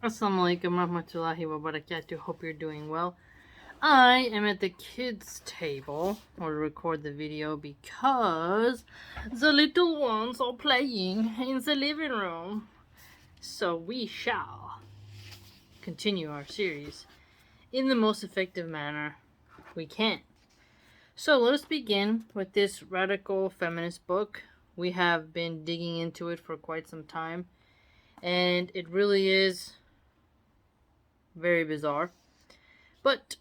Assalamualaikum warahmatullahi wabarakatuh. Hope you're doing well. I am at the kids' table or record the video because the little ones are playing in the living room. So we shall continue our series in the most effective manner we can. So let us begin with this radical feminist book. We have been digging into it for quite some time, and it really is very bizarre. But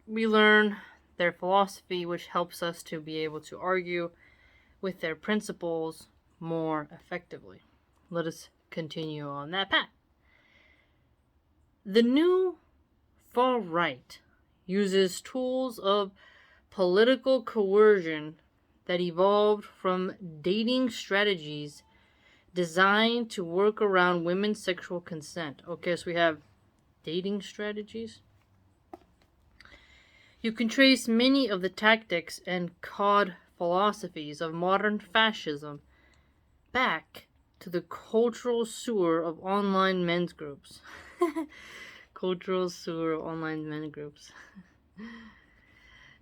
we learn their philosophy, which helps us to be able to argue with their principles more effectively. Let us continue on that path. The new far right uses tools of political coercion that evolved from dating strategies designed to work around women's sexual consent. Okay, so we have dating strategies. You can trace many of the tactics and cod philosophies of modern fascism back to the cultural sewer of online men's groups. Cultural sewer of online men's groups.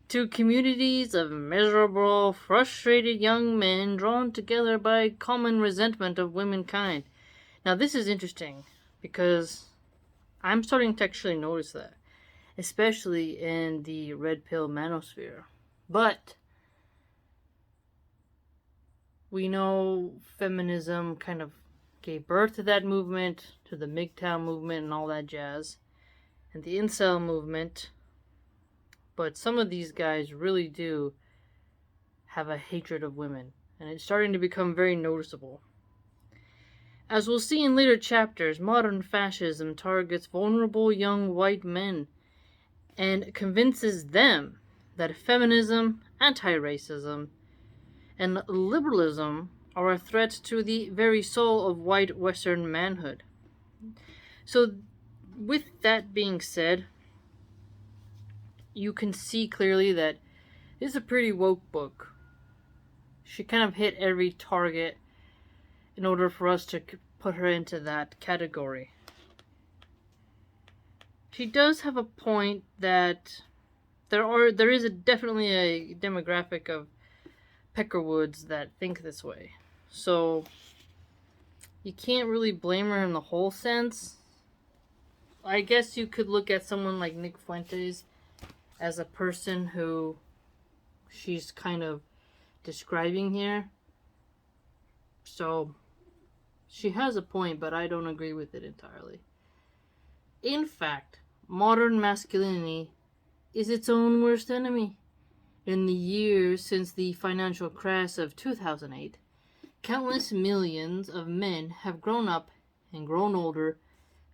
To communities of miserable, frustrated young men drawn together by common resentment of womankind. Now, this is interesting because I'm starting to actually notice that, especially in the red pill manosphere. But we know feminism kind of gave birth to that movement, to the MGTOW movement and all that jazz, and the incel movement. But some of these guys really do have a hatred of women, and it's starting to become very noticeable. As we'll see in later chapters, modern fascism targets vulnerable young white men and convinces them that feminism, anti-racism, and liberalism are a threat to the very soul of white Western manhood. So, with that being said, you can see clearly that this is a pretty woke book. She kind of hit every target in order for us to put her into that category. She does have a point that there is definitely a demographic of Peckerwoods that think this way. So you can't really blame her in the whole sense. I guess you could look at someone like Nick Fuentes as a person who she's kind of describing here. So she has a point, but I don't agree with it entirely. In fact, modern masculinity is its own worst enemy. In the years since the financial crash of 2008, countless millions of men have grown up and grown older,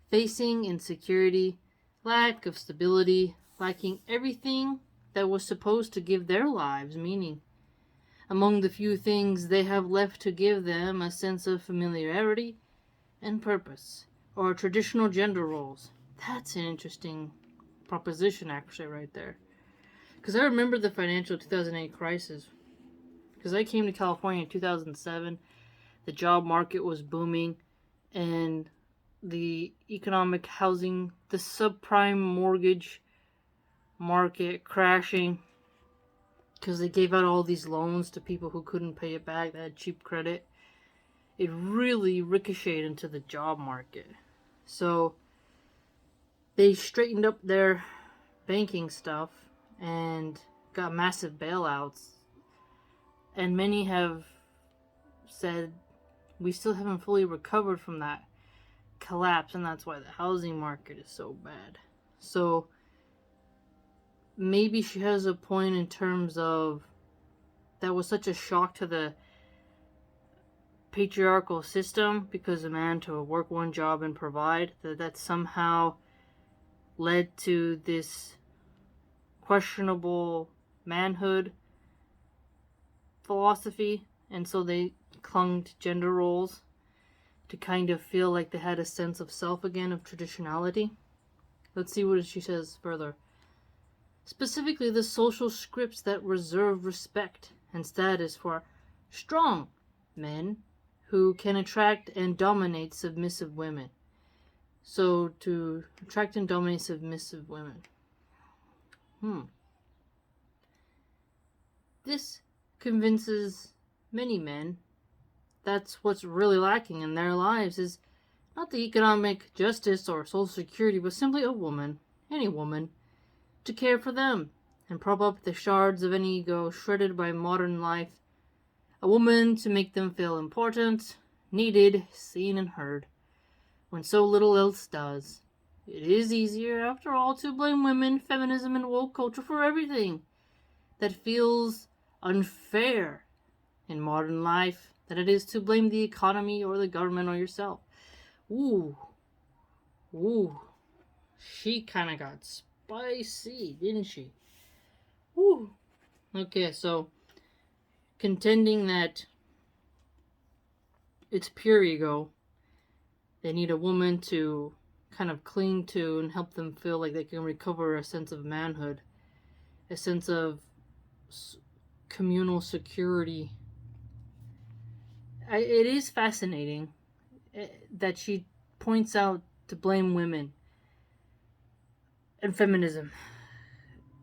facing insecurity, lack of stability, lacking everything that was supposed to give their lives meaning. Among the few things they have left to give them a sense of familiarity and purpose, or traditional gender roles. That's an interesting proposition, actually, right there. Because I remember the financial 2008 crisis. Because I came to California in 2007, the job market was booming, and the economic housing, the subprime mortgage market crashing because they gave out all these loans to people who couldn't pay it back, that had cheap credit. It really ricocheted into the job market. So they straightened up their banking stuff and got massive bailouts. And many have said we still haven't fully recovered from that collapse, and that's why the housing market is so bad. So maybe she has a point in terms of that was such a shock to the patriarchal system because a man to work one job and provide, that somehow led to this questionable manhood philosophy, and so they clung to gender roles to kind of feel like they had a sense of self again, of traditionality. Let's see what she says further. Specifically, the social scripts that reserve respect and status for strong men who can attract and dominate submissive women. So to attract and dominate submissive women. This convinces many men that's what's really lacking in their lives is not the economic justice or social security, but simply a woman, any woman, to care for them and prop up the shards of an ego shredded by modern life. A woman to make them feel important, needed, seen, and heard, when so little else does. It is easier, after all, to blame women, feminism, and woke culture for everything that feels unfair in modern life than it is to blame the economy or the government or yourself. Ooh. She kind of got spicy, didn't she? Ooh. Okay, so contending that it's pure ego, they need a woman to kind of cling to and help them feel like they can recover a sense of manhood, a sense of communal security. It is fascinating that she points out to blame women and feminism.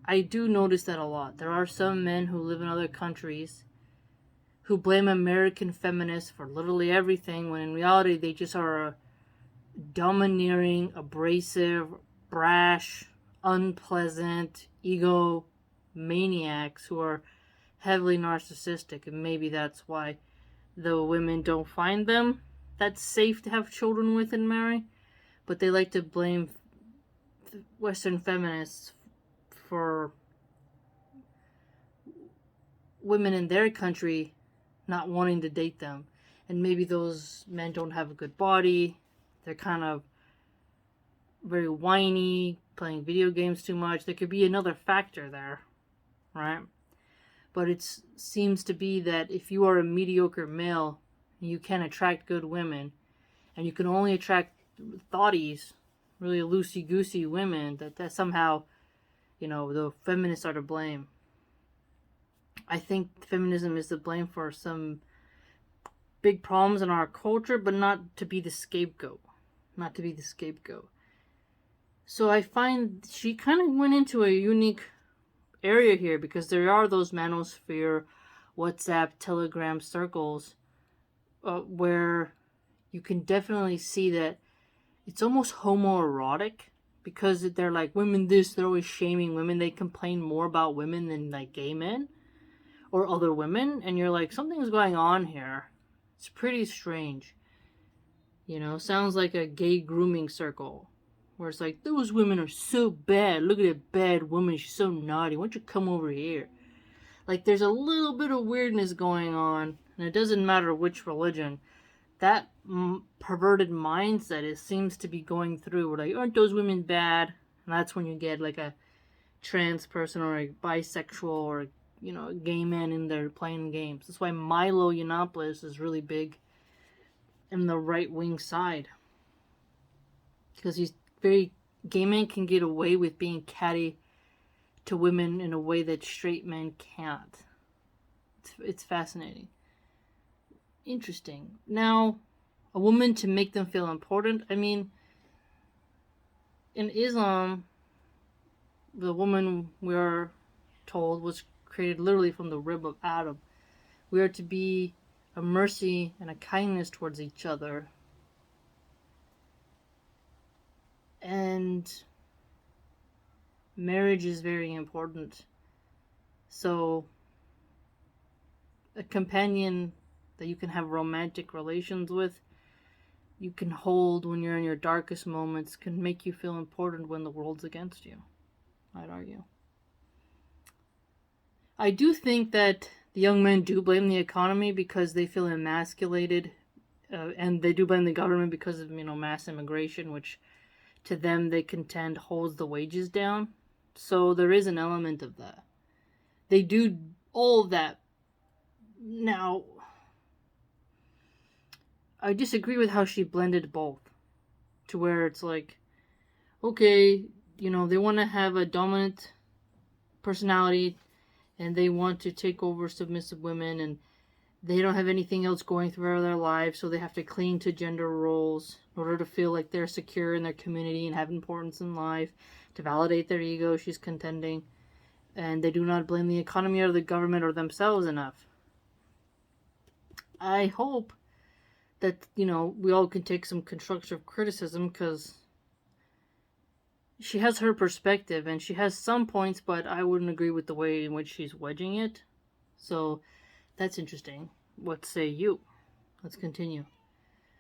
I do notice that a lot. There are some men who live in other countries who blame American feminists for literally everything, when in reality they just are domineering, abrasive, brash, unpleasant, ego maniacs who are heavily narcissistic, and maybe that's why the women don't find them that's safe to have children with and marry. But they like to blame Western feminists for women in their country not wanting to date them. And maybe those men don't have a good body. They're kind of very whiny, playing video games too much. There could be another factor there, right? But it seems to be that if you are a mediocre male, you can attract good women, and you can only attract thoughties, really loosey-goosey women, that somehow, the feminists are to blame. I think feminism is to blame for some big problems in our culture, but not to be the scapegoat. Not to be the scapegoat. So I find she kind of went into a unique area here, because there are those manosphere, WhatsApp, Telegram circles where you can definitely see that it's almost homoerotic, because they're like, women this, they're always shaming women. They complain more about women than like gay men or other women, and you're like, something's going on here. It's pretty strange. Sounds like a gay grooming circle, where it's like, those women are so bad. Look at that bad woman. She's so naughty. Why don't you come over here? Like, there's a little bit of weirdness going on, and it doesn't matter which religion. That perverted mindset seems to be going through. We're like, aren't those women bad? And that's when you get like a trans person or a bisexual or a gay man in there playing games. That's why Milo Yiannopoulos is really big in the right-wing side, because he's very, gay men can get away with being catty to women in a way that straight men can't. It's fascinating. Interesting. Now, a woman to make them feel important. I mean, in Islam, the woman, we are told, was created literally from the rib of Adam. We are to be a mercy and a kindness towards each other. And marriage is very important. So, a companion that you can have romantic relations with, you can hold when you're in your darkest moments, can make you feel important when the world's against you, I'd argue. I do think that the young men do blame the economy because they feel emasculated, and they do blame the government because of, mass immigration, which to them they contend holds the wages down. So there is an element of that. They do all of that. Now, I disagree with how she blended both, to where it's like, okay, they want to have a dominant personality and they want to take over submissive women, and They don't have anything else going through their lives, so they have to cling to gender roles in order to feel like they're secure in their community and have importance in life, to validate their ego, she's contending. And they do not blame the economy or the government or themselves enough. I hope that, we all can take some constructive criticism, because she has her perspective and she has some points, but I wouldn't agree with the way in which she's wedging it. So that's interesting. What say you? Let's continue.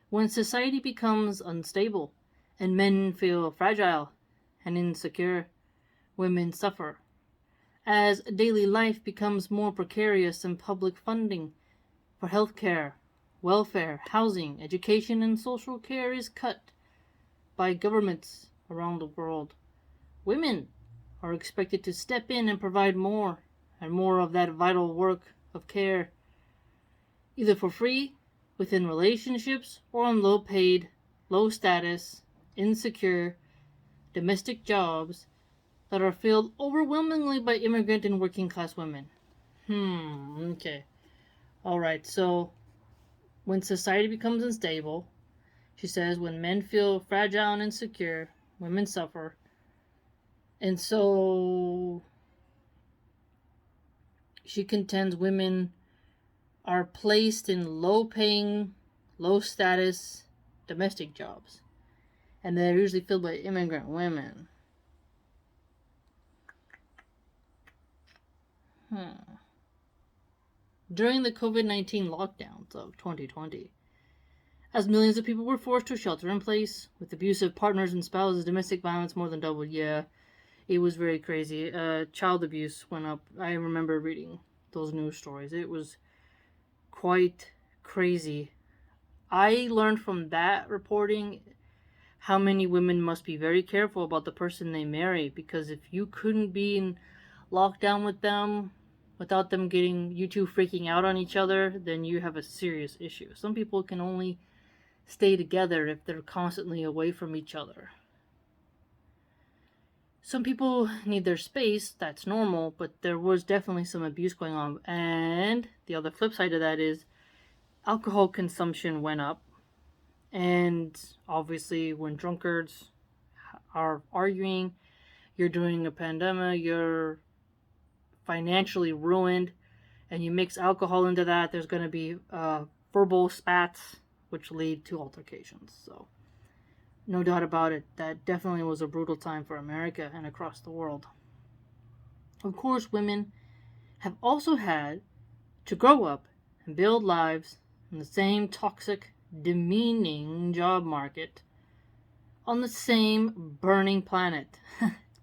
When society becomes unstable and men feel fragile and insecure, women suffer. As daily life becomes more precarious and public funding for healthcare, welfare, housing, education, and social care is cut by governments around the world, women are expected to step in and provide more and more of that vital work of care, either for free, within relationships, or on low paid, low status, insecure, domestic jobs that are filled overwhelmingly by immigrant and working class women. Okay. Alright, so when society becomes unstable, she says, when men feel fragile and insecure, women suffer. And so she contends women are placed in low-paying, low-status domestic jobs. And they're usually filled by immigrant women. During the COVID-19 lockdowns of 2020, as millions of people were forced to shelter in place, with abusive partners and spouses, domestic violence more than doubled. Yeah, it was very crazy. Child abuse went up. I remember reading those news stories. It was quite crazy. I learned from that reporting how many women must be very careful about the person they marry, because if you couldn't be in lockdown with them without them getting you two freaking out on each other, then you have a serious issue. Some people can only stay together if they're constantly away from each other. Some people need their space, that's normal, but there was definitely some abuse going on. And the other flip side of that is alcohol consumption went up. And obviously when drunkards are arguing, you're doing a pandemic, you're financially ruined, and you mix alcohol into that, there's going to be verbal spats, which lead to altercations. So no doubt about it, that definitely was a brutal time for America and across the world. Of course, women have also had to grow up and build lives in the same toxic, demeaning job market on the same burning planet.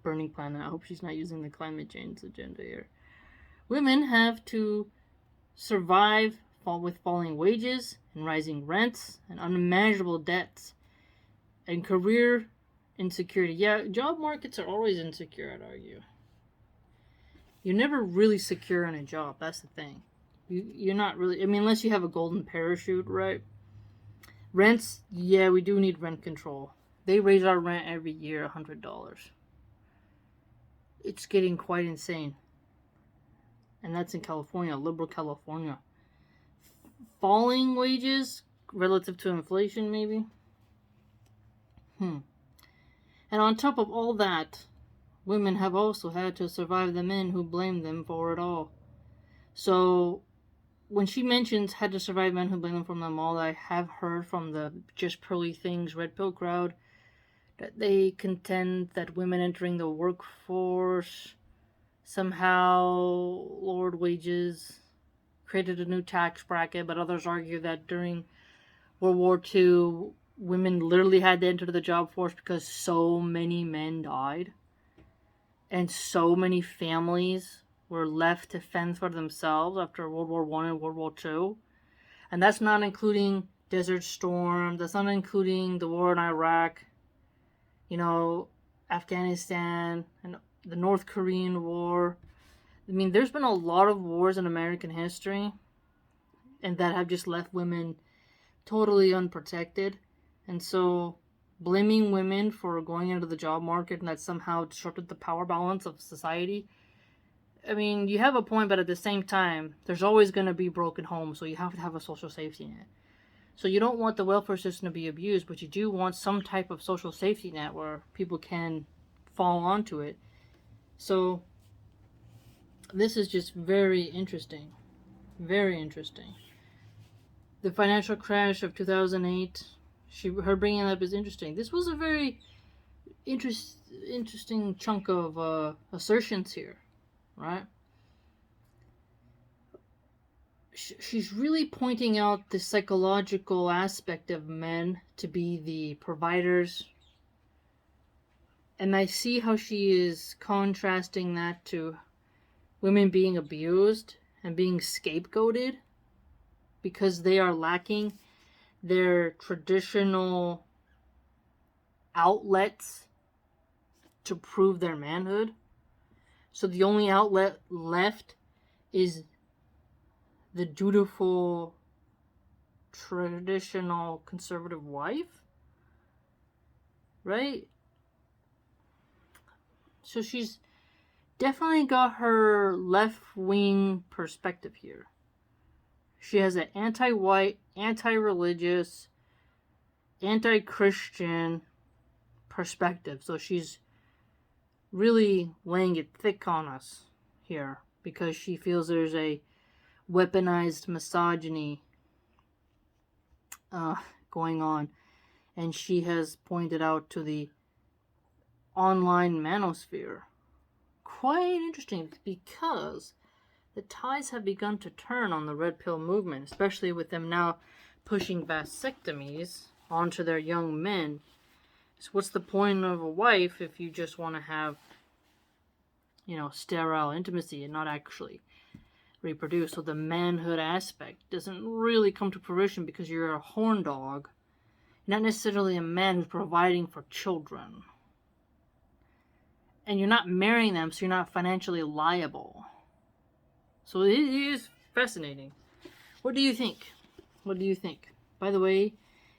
Burning planet. I hope she's not using the climate change agenda here. Women have to survive with falling wages and rising rents and unmanageable debts and career insecurity. Yeah, job markets are always insecure, I'd argue. You're never really secure in a job. That's the thing. You're not really, unless you have a golden parachute, right? Rents, yeah, we do need rent control. They raise our rent every year $100. It's getting quite insane. And that's in California, liberal California. Falling wages relative to inflation, maybe? And on top of all that, women have also had to survive the men who blame them for it all. So when she mentions had to survive men who blame them for them all, I have heard from the Just Pearly Things Red Pill crowd that they contend that women entering the workforce somehow lowered wages, created a new tax bracket, but others argue that during World War II, women literally had to enter the job force because so many men died and so many families were left to fend for themselves after World War I and World War II. And that's not including Desert Storm, that's not including the war in Iraq, Afghanistan, and the North Korean War. There's been a lot of wars in American history, and that have just left women totally unprotected. And so blaming women for going into the job market and that somehow disrupted the power balance of society, I mean, you have a point, but at the same time, there's always going to be broken homes, so you have to have a social safety net. So you don't want the welfare system to be abused, but you do want some type of social safety net where people can fall onto it. So this is just very interesting. Very interesting. The financial crash of 2008, her bringing it up is interesting. This was a very interesting chunk of assertions here, right? She's really pointing out the psychological aspect of men to be the providers. And I see how she is contrasting that to women being abused and being scapegoated because they are lacking their traditional outlets to prove their manhood. So the only outlet left is the dutiful, traditional, conservative wife, right? So she's definitely got her left-wing perspective here. She has an anti-white, anti-religious, anti-Christian perspective. So she's really laying it thick on us here because she feels there's a weaponized misogyny going on, and she has pointed out to the online manosphere. Quite interesting because the tides have begun to turn on the red pill movement, especially with them now pushing vasectomies onto their young men. So what's the point of a wife if you just want to have, sterile intimacy and not actually reproduce? So the manhood aspect doesn't really come to fruition because you're a horn dog, not necessarily a man who's providing for children. And you're not marrying them, so you're not financially liable. So it is fascinating. What do you think? What do you think? By the way,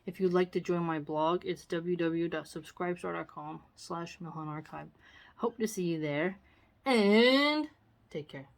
if you'd like to join my blog, it's www.subscribestar.com/MilahanArchive. Hope to see you there. And take care.